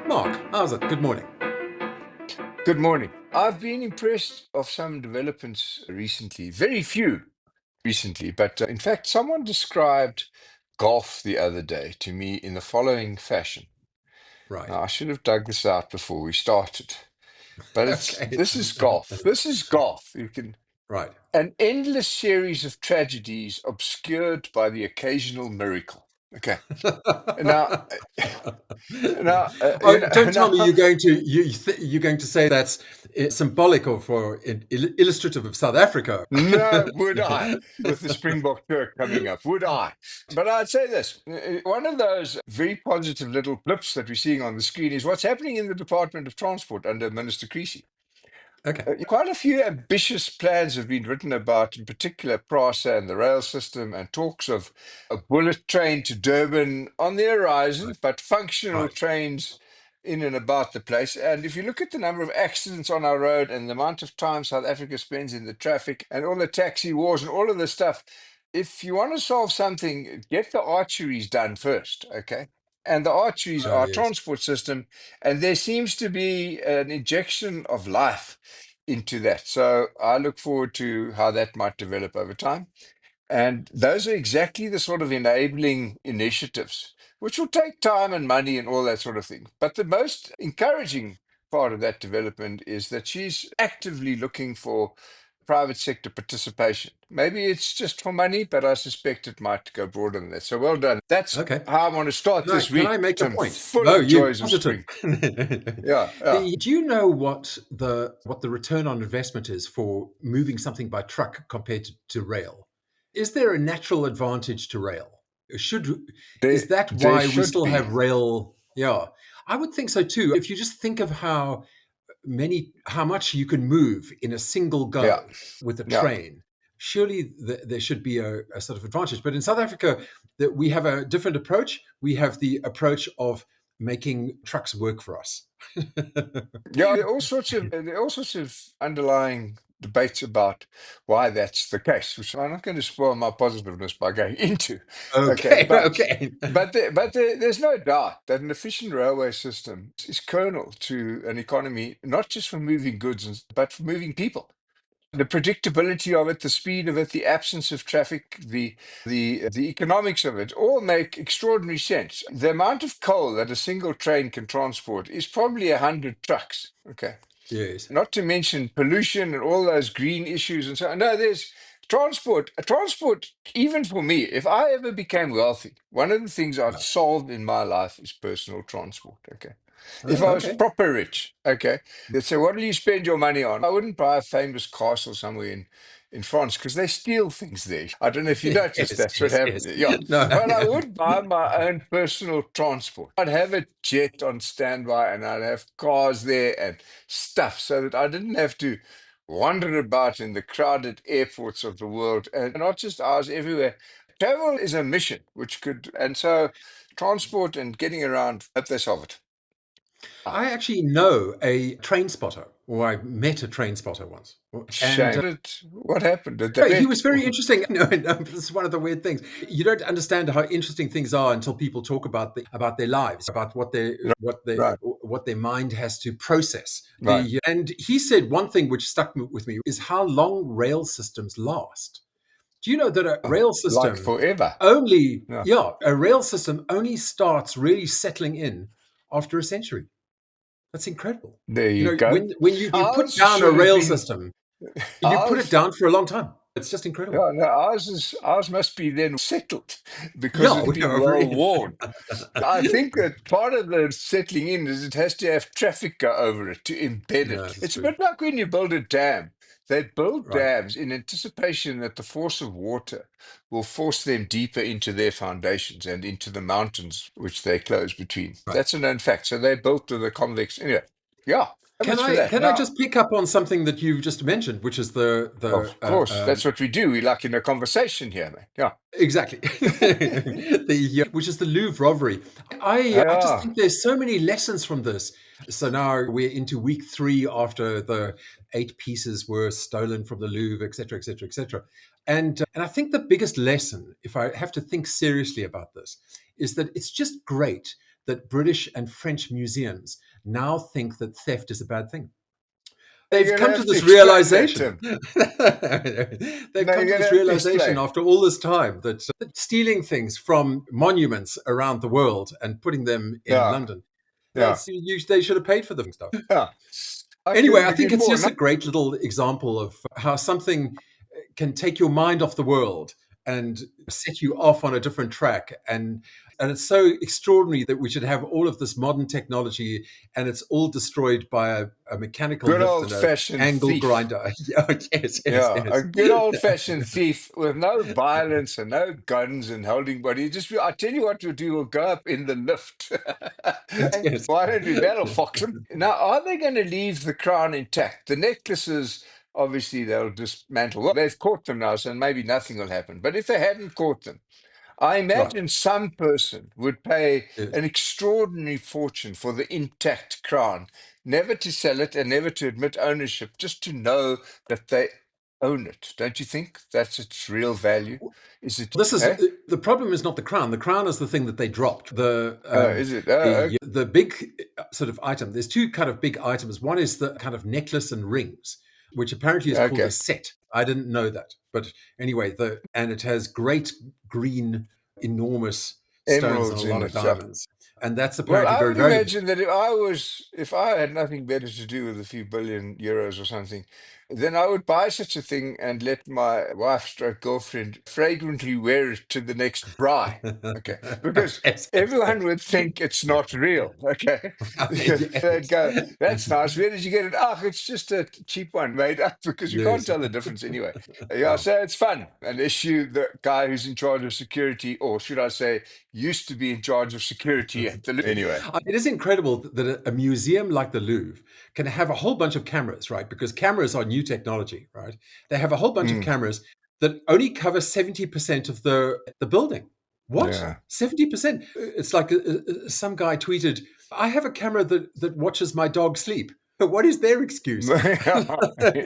Mark, how's it? Good morning. Good morning. I've been impressed of some developments recently, very few recently, but in fact, someone described golf the other day to me in the following fashion. Right. Now, I should have dug this out before we started, but Okay. this is golf. This is golf. You can Right. An endless series of tragedies obscured by the occasional miracle. Okay. Now, Oh, don't tell me now you're going to say that's symbolic or illustrative of South Africa. no, would I, with the Springbok tour coming up, would I? But I'd say this, one of those very positive little blips that we're seeing on the screen is what's happening in the Department of Transport under Minister Creasy. Okay. Quite a few ambitious plans have been written about, in particular, PRASA and the rail system, and talks of a bullet train to Durban on the horizon, Right. but functional Right. trains in and about the place. And if you look at the number of accidents on our road and the amount of time South Africa spends in the traffic and all the taxi wars and all of this stuff, if you want to solve something, get the archeries done first, okay? And the archeries Oh, are yes. transport system, and there seems to be an injection of life into that. So I look forward to how that might develop over time. And those are exactly the sort of enabling initiatives, which will take time and money and all that sort of thing. But the most encouraging part of that development is that she's actively looking for private sector participation. Maybe it's just for money, but I suspect it might go broader than that. So well done. That's Okay. how I want to start this Can I week. make a I'm point? full Oh, of you joys of positive. spring. Yeah, yeah. Do you know what the return on investment is for moving something by truck compared to rail? Is there a natural advantage to rail? Should There, Is that there why we should still be. have rail? Yeah, I would think so too. If you just think of how much you can move in a single Yeah, go with a yeah. train, surely there should be a sort of advantage. But in South Africa, that we have a different approach. We have the approach of making trucks work for us. Yeah, there are all sorts of underlying debates about why that's the case, which I'm not going to spoil my positiveness by going into. Okay, Okay, okay. there's no doubt that an efficient railway system is kernel to an economy, not just for moving goods, but for moving people. The predictability of it, the speed of it, the absence of traffic, the economics of it all make extraordinary sense. The amount of coal that a single train can transport is probably 100 trucks. Okay. Yes. Not to mention pollution and all those green issues and so on. No, there's transport, even for me, if I ever became wealthy, one of the things I'd Yeah. solve in my life is personal transport. Okay. If Oh, I was okay. proper rich, okay, they'd say, what do you spend your money on? I wouldn't buy a famous castle somewhere in France because they steal things there. I don't know if you noticed Yes, that's what yes, yes. happened. Yeah. No. But I would buy my own personal transport. I'd have a jet on standby and I'd have cars there and stuff so that I didn't have to wander about in the crowded airports of the world and not just ours, everywhere. Travel is a mission, and so transport and getting around, hope they solve it. Ah, I actually know a train spotter, or I met a train spotter once. And shame. What happened? Did they he bet? was very interesting. No, no, this is one of the weird things. You don't understand how interesting things are until people talk about their lives, about Right, what their mind has to process. right. And he said one thing which stuck with me is how long rail systems last. Do you know that Like forever. Yeah. a rail system only starts really settling in after a century? That's incredible. There You you know, go. when you put Ours down a should have rail been system, you put it ours. down for a long time. It's just incredible. Yeah, no, ours must be then settled because Yeah, it's we been are well very. worn. I think that part of the settling in is it has to have traffic go over it to embed No, it. that's It's a true. bit like when you build a dam. They build Right, dams in anticipation that the force of water will force them deeper into their foundations and into the mountains which they close between. right. That's a known fact. So they built to the convex. Anyway, yeah. much for that. Can I Now, just pick up on something that you've just mentioned, which is of course, that's what we do. We like in a conversation here, man. Yeah. exactly which is the Louvre robbery. I just Yeah. think there's so many lessons from this. So now we're into week 3 after the 8 pieces were stolen from the Louvre, etc., etc., etc. And I think the biggest lesson, if I have to think seriously about this, is that it's just great that British and French museums now think that theft is a bad thing. You're They've going to come to have to this explain that, realization. Tim. They've No, come you're to going to this have to realization explain. after all this time that stealing things from monuments around the world and putting them in Yeah. London, Yeah. they should have paid for the stuff. Yeah. I Anyway, couldn't I agree think it's more. just No, a great little example of how something can take your mind off the world and set you off on a different track. And it's so extraordinary that we should have all of this modern technology and it's all destroyed by a mechanical good lift old and a fashioned angle thief. grinder. Yeah, yes, yes, Yeah, a yes. good old fashioned thief with no violence and no guns and holding body. Just, I tell you what we'll do, we'll go up in the lift. And Yes. why don't we? That'll fox them. Now, are they going to leave the crown intact? The necklaces, obviously, they'll dismantle. Well, they've caught them now, so maybe nothing will happen. But if they hadn't caught them, I Right. imagine some person would pay Yes. an extraordinary fortune for the intact crown, never to sell it and never to admit ownership, just to know that they own it. Don't you think that's its real value? Is it, This is eh? the problem is not the crown. The crown is the thing that they dropped. Is it? Okay. The big sort of item. There's two kind of big items. One is the kind of necklace and rings, which apparently is called a Okay. set. I didn't know that, but anyway, the and it has great green, enormous stones and a Emeralds lot in of it. Yeah. diamonds, and that's Well, apparently I very would valuable. imagine that if I had nothing better to do with a few billion euros or something, then I would buy such a thing and let my wife stroke girlfriend fragrantly wear it to the next braai. Okay. Because Yes, everyone would think it's not real. Okay. Because they'd yes, go, that's nice. Where did you get it? Ah, it's just a cheap one made up because you can't yes. tell the difference anyway. Yeah, Wow. so it's fun. Unless you, the guy who's in charge of security, or should I say, used to be in charge of security at the anyway. It is incredible that a museum like the Louvre can have a whole bunch of cameras, right? Because cameras are new technology, right? They have a whole bunch of Mm, cameras that only cover 70% of the building. What? yeah. 70%? It's like some guy tweeted, I have a camera that watches my dog sleep. What is their excuse? Yeah,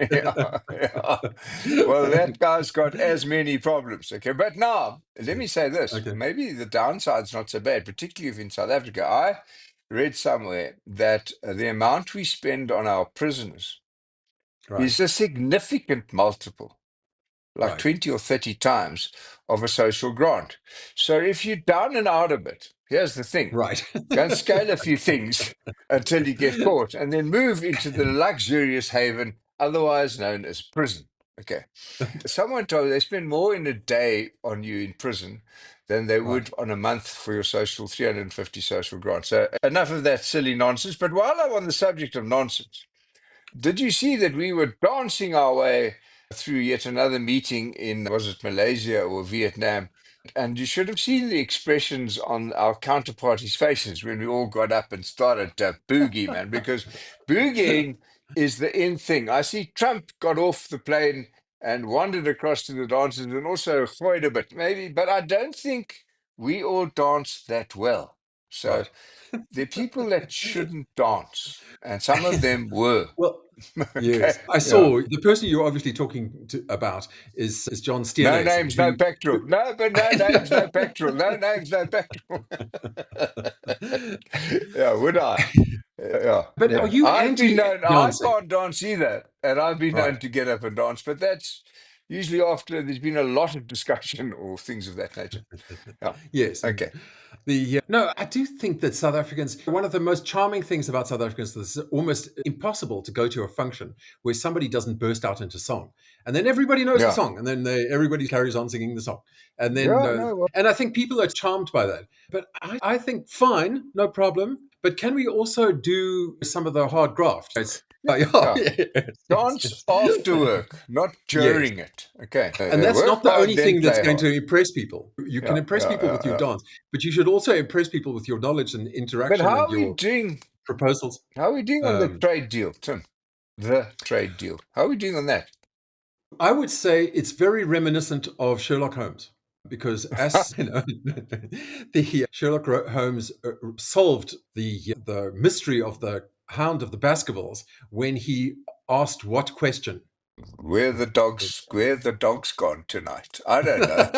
yeah, yeah. Well, that guy's got as many problems. Okay, but now let me say this: Okay, maybe the downside's not so bad, particularly if in South Africa. I read somewhere that the amount we spend on our prisoners right, is a significant multiple, like right, 20 or 30 times of a social grant. So if you're down and out a bit, here's the thing. right. Go and scale a few things until you get caught, and then move into the luxurious haven, otherwise known as prison. Okay. Someone told me they spend more in a day on you in prison than they Right. would on a month for your social 350 social grant. So enough of that silly nonsense. But while I'm on the subject of nonsense, did you see that we were dancing our way through yet another meeting in, was it Malaysia or Vietnam? And you should have seen the expressions on our counterparties' faces when we all got up and started to boogie, man, because boogieing is the in thing. I see Trump got off the plane and wandered across to the dancers and also hoid a bit, maybe, but I don't think we all danced that well. So Right. there are people that shouldn't dance, and some of them were. Well, Okay, yes, I yeah. saw the person you're obviously talking about is John No Steenhuisen, names, no petrol. No, but no names, no petrol. No names, no petrol. Yeah, would I? Yeah, but are yeah. you I've been anti known, I dancing? can't dance either. And I've been known Right. to get up and dance, but that's usually after there's been a lot of discussion or things of that nature. Yeah. Yes. Okay. The no, I do think that South Africans. One of the most charming things about South Africans is it's almost impossible to go to a function where somebody doesn't burst out into song, and then everybody knows the Yeah. song, and then everybody carries on singing the song, and then Yeah, no, well, and I think people are charmed by that. But I think fine, no problem. But can we also do some of the hard graft? Yes. Yeah, yeah. yes, Dance yes, after work, not yes. during it. Okay. And that's Work not the hard, only then thing that's play going hard. to impress people. You can Yeah, impress yeah, people yeah, with your yeah. dance, but you should also impress people with your knowledge and But interaction how and are we your doing? proposals. How are we doing on the Um, trade deal, Tim? The trade deal. How are we doing on that? I would say it's very reminiscent of Sherlock Holmes because, as you know, the Holmes solved the mystery of the Hound of the Baskervilles when he asked what question. Where the dogs gone tonight? I don't know.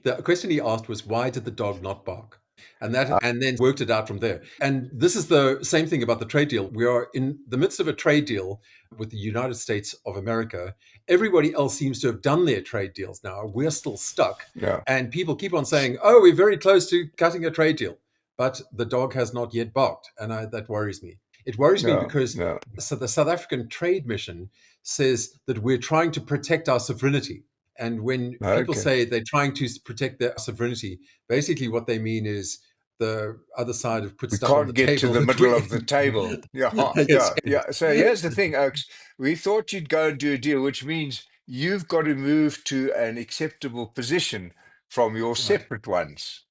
The question he asked was, why did the dog not bark? Uh, And then worked it out from there. And this is the same thing about the trade deal. We are in the midst of a trade deal with the United States of America. Everybody else seems to have done their trade deals now. We're still stuck. yeah, And people keep on saying, oh, we're very close to cutting a trade deal. But the dog has not yet barked. And that worries me. It worries me yeah, because yeah. so the South African Trade Mission says that we're trying to protect our sovereignty. And when people Okay. say they're trying to protect their sovereignty, basically what they mean is the other side have put We stuff on the can't get to table the that middle we. of the table. Yeah, Yes. yeah, yeah. So here's the thing, Oaks. We thought you'd go and do a deal, which means you've got to move to an acceptable position from your Right. separate ones.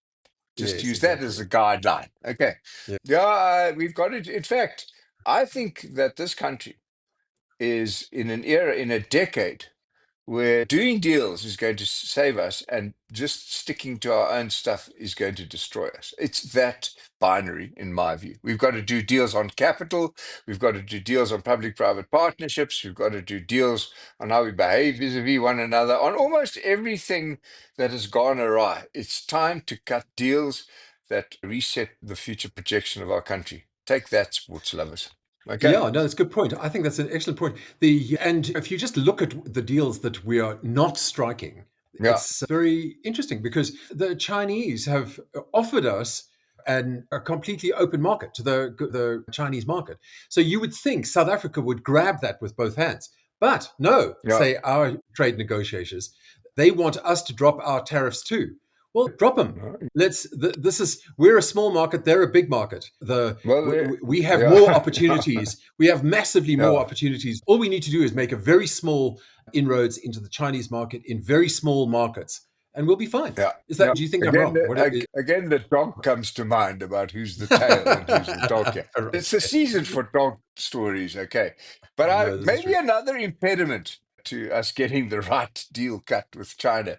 Just Yes, use that exactly. as a guideline. Okay. Yeah. Yeah, we've got it. In fact, I think that this country is in an era, in a decade, where doing deals is going to save us and just sticking to our own stuff is going to destroy us. It's that binary, in my view. We've got to do deals on capital. We've got to do deals on public-private partnerships. We've got to do deals on how we behave vis-a-vis one another, on almost everything that has gone awry. It's time to cut deals that reset the future projection of our country. Take that, sports lovers. Okay. Yeah, no, that's a good point. I think that's an excellent point. And if you just look at the deals that we are not striking, Yeah. it's very interesting because the Chinese have offered us a completely open market to the Chinese market. So you would think South Africa would grab that with both hands, but no. Yeah. Say our trade negotiators, they want us to drop our tariffs too. Well, drop them. No. This is we're a small market, they're a big market. Well, We have more yeah. opportunities. We have massively more Yeah. opportunities. All we need to do is make a very small inroads into the Chinese market in very small markets, and we'll be fine. Yeah, Is yeah. that? Do you think I'm Again, wrong? again, the dog comes to mind about who's the tail and who's the dog here. Right. It's the season for dog stories, okay? But No, this is maybe true. another impediment to us getting the right deal cut with China.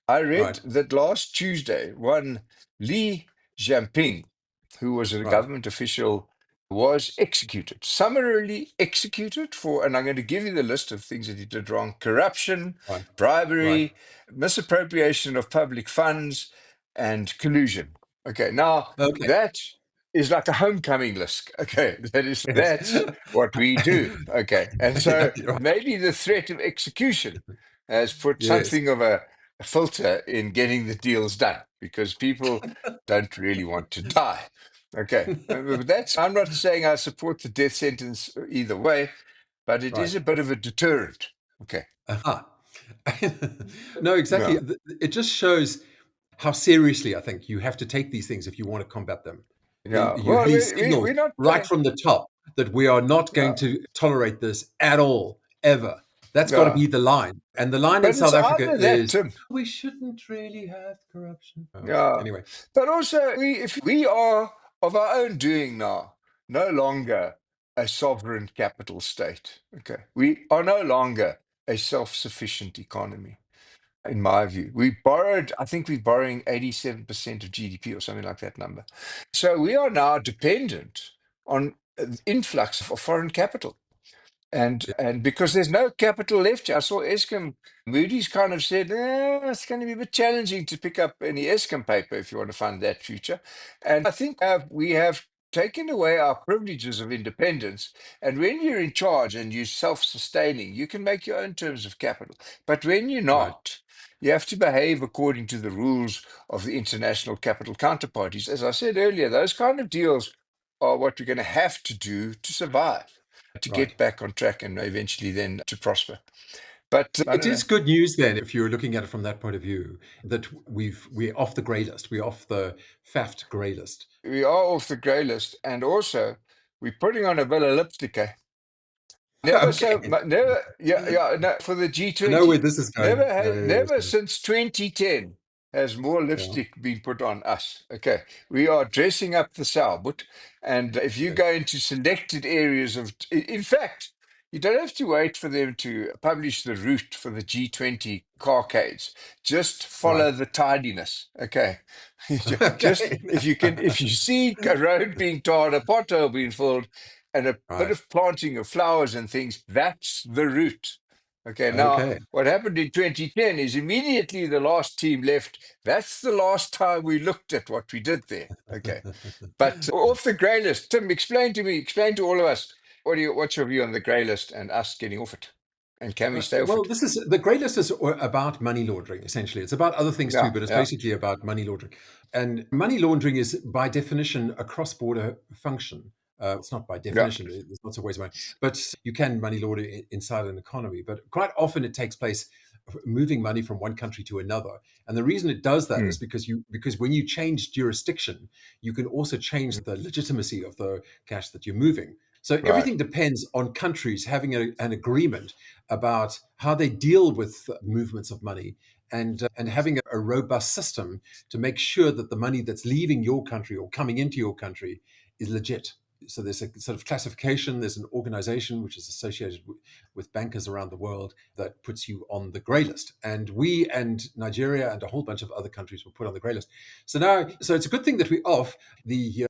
I read Right, that last Tuesday, one Li Jinping, who was a right, government official, was executed, summarily executed for, and I'm going to give you the list of things that he did wrong: corruption, right, right. bribery, misappropriation of public funds, and collusion. Okay, now Okay. that is like a homecoming list. Okay, Yes. that's what we do. Okay, and Yeah, so you're right. maybe the threat of execution has put Yes. something of a filter in getting the deals done because people don't really want to die. Okay, but that's, I'm not saying I support the death sentence either way, but it is Right. a bit of a deterrent. Okay. Aha. No, exactly. Yeah. It just shows how seriously I think you have to take these things if you want to combat them. Yeah. You Well, have signaled we're not right from the top that we are not going yeah. to tolerate this at all, ever. That's got to Yeah. be the line. And the line in But it's South Africa either that, is Tim. we shouldn't really have corruption. Yeah. Anyway, But also, if we are of our own doing now, no longer a sovereign capital state. Okay. We are no longer a self-sufficient economy, in my view. We borrowed, I think we're borrowing 87% of GDP or something like that number. So we are now dependent on influx of foreign capital. And because there's no capital left here, I saw Eskom, Moody's kind of said, it's going to be a bit challenging to pick up any Eskom paper if you want to fund that future. And I think we have taken away our privileges of independence. And when you're in charge and you're self-sustaining, you can make your own terms of capital. But when you're right. not, you have to behave according to the rules of the international capital counterparties. As I said earlier, those kind of deals are what we're going to have to do to survive, to Right. get back on track and eventually then to prosper. But I It don't know. is good news then, if you're looking at it from that point of view, that we're off the grey list. We're off the FAFT grey list. We are off the grey list, and also we're putting on a bit of lipstick. Eh? Never so Okay. never, yeah, yeah, no, for the I know where G20. this is going. Never I know had, where this never is. since 2010 has more Yeah. lipstick being put on us. Okay, we are dressing up the sow, but and if you Yes. go into selected areas of, in fact, you don't have to wait for them to publish the route for the G20 carcades. Just Right. follow the tidiness. Okay, just Okay. if you can, if you see a road being tarred, a pothole being filled, and a bit Right. of planting of flowers and things, that's the route. Okay, now Okay. what happened in 2010 is immediately the last team left. That's the last time we looked at what we did there. Okay, but off the grey list, Tim, explain to me, explain to all of us, what's your view on the grey list and us getting off it, and can we stay off Well, it? this is the grey list is about money laundering, essentially. It's about other things too, Yeah, but it's yeah. basically about money laundering. And money laundering is, by definition, a cross border function. It's not by Yeah. definition, there's lots of ways of money, but you can money launder inside an economy. But quite often it takes place moving money from one country to another. And the reason it does that is Mm, because when you change jurisdiction, you can also change the legitimacy of the cash that you're moving. So right. everything depends on countries having an agreement about how they deal with movements of money and having a robust system to make sure that the money that's leaving your country or coming into your country is legit. So there's a sort of classification. There's an organization which is associated with bankers around the world that puts you on the grey list. And we and Nigeria and a whole bunch of other countries were put on the grey list. So now, so it's a good thing that we're off the.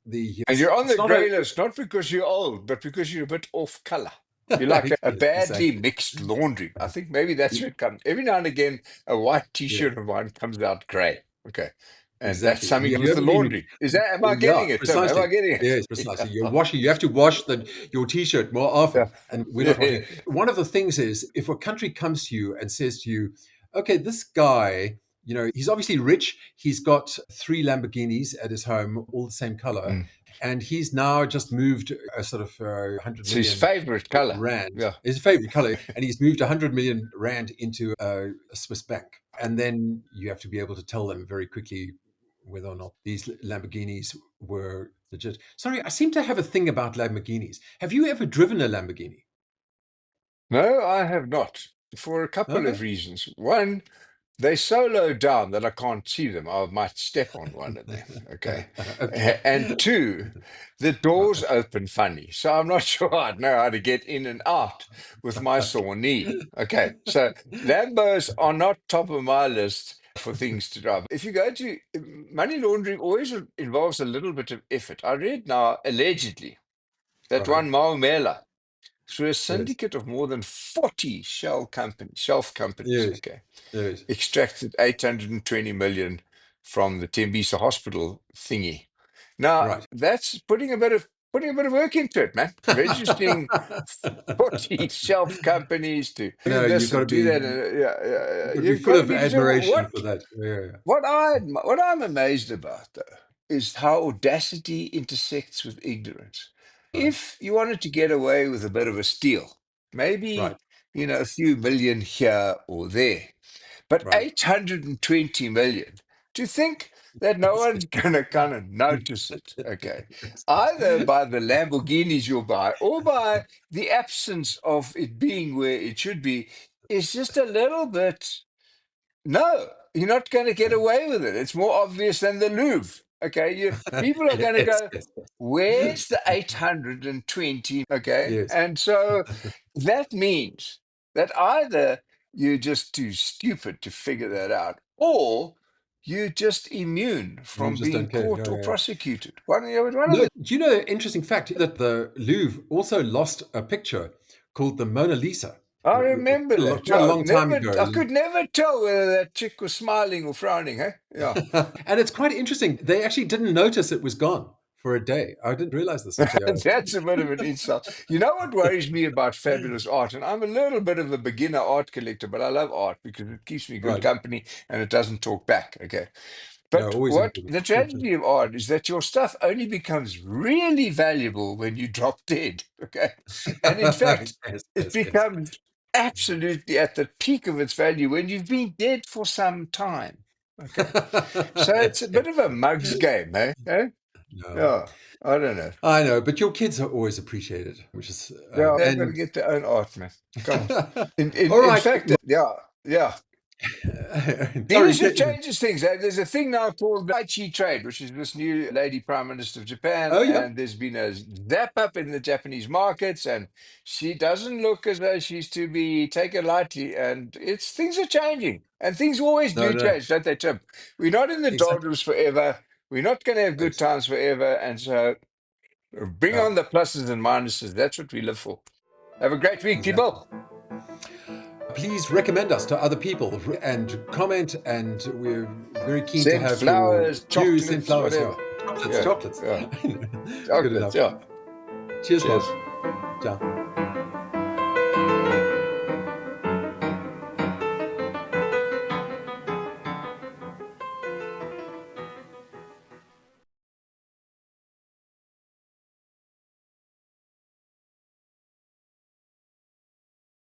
And you're on It's the not a grey list, not because you're old, but because you're a bit off color. You're like a badly exactly. mixed laundry. I think maybe that's where it comes. Every now and again, a white Yeah, t-shirt of mine comes out grey. Okay. And that's exactly. Have something you with the ever been? laundry. Is that, am I Yeah, getting it, Tim? Am precisely. I getting it? Yes, precisely. You're washing. You have to wash your t-shirt more Yeah. often, and we're not Yeah. washing. One of the things is if a country comes to you and says to you, "Okay, this guy, he's obviously rich. He's got three Lamborghinis at his home, all the same color, Mm. and he's now just moved a sort of 100 It's his million favorite color. rand, Yeah. his favorite color, and he's moved 100 million rand into a Swiss bank." And then you have to be able to tell them very quickly whether or not these Lamborghinis were legit. Sorry, I seem to have a thing about Lamborghinis. Have you ever driven a Lamborghini? No, I have not, for a couple Okay. of reasons. One, they're so low down that I can't see them. I might step on one of them. Okay. Okay. And two, the doors open funny. So I'm not sure I'd know how to get in and out with my sore knee. Okay. So Lambos are not top of my list for things to drive. If you go to money laundering, always involves a little bit of effort. I read now, allegedly, that Right. one Maumela, through a Yes. syndicate of more than 40 shelf companies, Yes. okay, Yes. extracted 820 million from the Tembisa hospital thingy. Now, Right. that's putting a bit of work into it, man. Registering 40 shelf companies to do No, this and do that. Yeah, you've yeah, got yeah. to be You've full got to of be. So admiration for that. Yeah. what I'm amazed about, though, is how audacity intersects with ignorance. Right. If you wanted to get away with a bit of a steal, Right. maybe, a few million here or there, but Right. 820 million, to think that no one's going to kind of notice it, okay? Either by the Lamborghinis you'll buy or by the absence of it being where it should be, is just a little bit. No, you're not going to get away with it. It's more obvious than the Louvre. Okay, people are going to Yes. go, Yes. "Where's the 820?" Okay, Yes. and so that means that either you're just too stupid to figure that out, or you're just immune You from just being don't care. caught Yeah. or Yeah. prosecuted. One of No, the do you know the interesting fact that the Louvre also lost a picture called the Mona Lisa I remember that. quite a Yeah, long time never. ago? I could never tell whether that chick was smiling or frowning. Hey, yeah. And it's quite interesting. They actually didn't notice it was gone for a day. I didn't realize this actually. That's a bit of an insult. You know what worries me about fabulous art? And I'm a little bit of a beginner art collector, but I love art because it keeps me good Right. company and it doesn't talk back. Okay. No, But always what important. the tragedy of art is that your stuff only becomes really valuable when you drop dead. Okay. And in fact, Yes, it yes, yes. becomes absolutely at the peak of its value when you've been dead for some time. Okay. So it's Yes, a yes. bit of a mug's game, eh? Eh? No, Yeah. I don't know. I know, but your kids are always appreciated, which is Yeah, they've got to and get their own art, man. Come on. In in all in right. fact, yeah, yeah. Sorry. Leadership changes things. There's a thing now called the Tai Chi trade, which is this new lady prime minister of Japan, Oh, yeah. and there's been a zap up in the Japanese markets, and she doesn't look as though she's to be taken lightly. And it's things are changing, and things always No, do no. change, don't they, Tim? We're not in the Exactly. doldrums forever. We're not going to have good times forever, and so bring Yeah, on the pluses and minuses. That's what we live for. Have a great week, exactly. people. Please recommend us to other people and comment. And we're very keen to Send have your flowers, views and chocolates, flowers. Yeah. whatever. Chocolates, Yeah, chocolates. yeah. Good Chocolates, enough. yeah. Cheers, Bob. Cheers. Ciao.